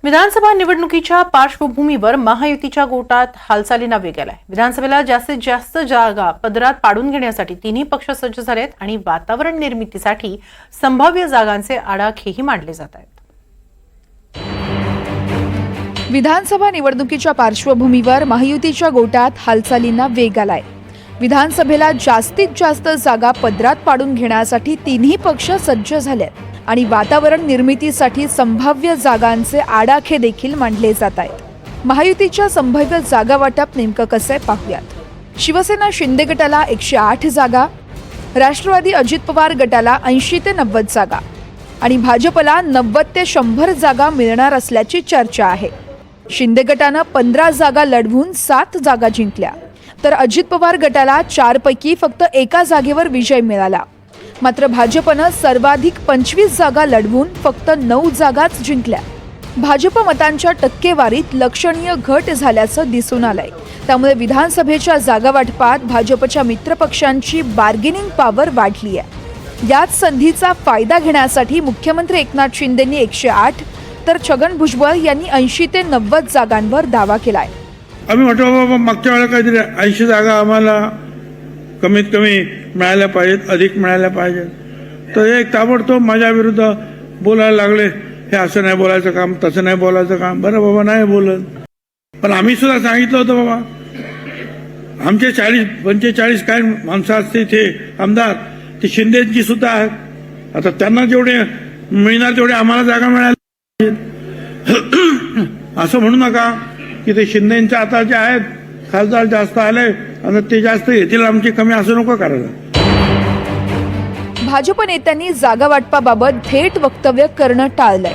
विधानसभा निवडणुकीच्या पार्श्वभूमीवर महायुतीच्या गोटात हालचालींना वेग आलाय। विधानसभेला जास्तीत जास्त जागा पदरात पाडून घेण्यासाठी तिन्ही पक्ष सज्ज झालेत आणि वातावरण निर्मितीसाठी संभाव्य जागांचे आडाखेही मांडले जात आहेत। विधानसभा निवडणुकीच्या पार्श्वभूमीवर महायुतीच्या गोटात हालचालींना वेग आलाय। विधानसभेला जास्तीत जास्त जागा पदरात पाडून घेण्यासाठी तिन्ही पक्ष सज्ज झालेत आणि वातावरण निर्मितीसाठी संभाव्य जागांचे आडाखे देखील मांडले जात आहेत। महायुतीच्या संभाव्य जागा वाटप नेमकं कसं आहे पाहूयात। शिवसेना शिंदे गटाला 108 जागा, राष्ट्रवादी अजित पवार गटाला 80 ते 90 जागा आणि भाजपला 90 ते 100 जागा मिळणार असल्याची चर्चा आहे। शिंदे गटानं 15 जागा लढवून 7 जागा जिंकल्या, तर अजित पवार गटाला 4 पैकी फक्त एका जागेवर विजय मिळाला। मात्र भाजपनं सर्वाधिक 25 जागा लढवून फक्त 9 जागाच जिंकल्या। भाजप मतांच्या टक्केवारीत लक्षणीय घट झाल्याचं दिसून आलंय। त्यामुळे विधानसभेच्या जागा वाटपात भाजपच्या मित्रपक्षांची बार्गेनिंग पॉवर वाढली आहे। याच संधीचा फायदा घेण्यासाठी मुख्यमंत्री एकनाथ शिंदेंनी 108 तर छगन भुजबळ यांनी 80 ते 90 जागांवर दावा केलाय। आम्ही म्हटलं बाबा मागच्या वेळेला काहीतरी 80 जागा आम्हाला कमीत कमी मिळायला पाहिजेत, अधिक मिळायला पाहिजेत। तर एक ताबडतोब माझ्या विरुद्ध बोलायला लागले, हे असं नाही बोलायचं काम, तसं नाही बोलायचं काम। बरं बाबा नाही बोलत, पण आम्ही सुद्धा सांगितलं होतं बाबा आमचे 40-45 काय माणसं असते ते आमदार, ते शिंदेची सुद्धा आहेत। आता त्यांना जेवढे मिळणार तेवढे आम्हाला जागा मिळायला पाहिजेत। असं म्हणू नका की ते शिंदेच्या आता जे आहेत खासदार जास्त आले आणि ते जास्त येतील, आमची कमी, असं नको करायला। भाजप नेत्यांनी जागा वाटपाबाबत थेट वक्तव्य करणं टाळलंय।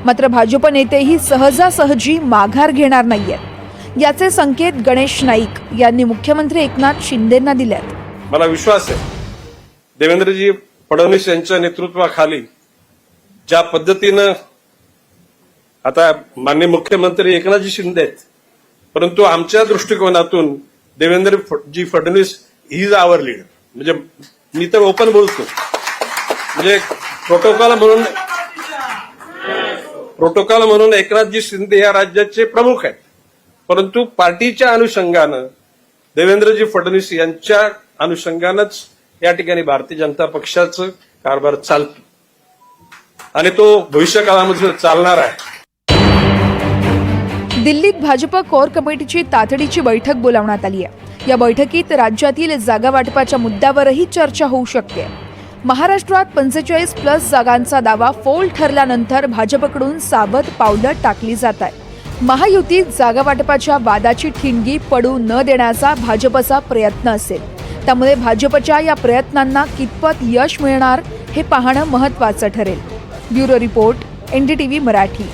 मात्र भाजप नेतेही सहजासहजी माघार घेणार नाहीयेत। याचे संकेत गणेश नाईक यांनी मुख्यमंत्री एकनाथ शिंदेंना दिलेत। मला विश्वास आहे देवेंद्रजी फडणवीस यांच्या नेतृत्वाखाली ज्या पद्धतीनं आता माननीय मुख्यमंत्री एकनाथजी शिंदे आहेत, परंतु आमच्या दृष्टिकोनातून Devendraji Fadnavis he is our leader. म्हणजे मी तर ओपन बोलतो, म्हणजे प्रोटोकॉल म्हणून एकनाथजी शिंदे या राज्याचे प्रमुख आहेत, परंतु पार्टीच्या अनुषंगानं देवेंद्रजी फडणवीस यांच्या अनुषंगानंच या ठिकाणी भारतीय जनता पक्षाचं कारभार चालतो आणि तो भविष्य काळामध्ये चालणार आहे। दिल्लीत भाजप कोर कमिटीची तातडीची बैठक बोलावण्यात आली आहे। या बैठकीत राज्यातील जागा वाटपाच्या मुद्द्यावरही चर्चा होऊ शकते। महाराष्ट्रात 45+ जागांचा दावा फोल ठरल्यानंतर भाजपकडून सावध पावलं टाकली जात आहेत। महायुतीत जागा वाटपाच्या वादाची ठिणगी पडू न देण्याचा भाजपचा प्रयत्न असेल, त्यामुळे भाजपच्या या प्रयत्नांना कितपत यश मिळणार हे पाहणं महत्त्वाचं ठरेल। Bureau report, NDTV Marathi.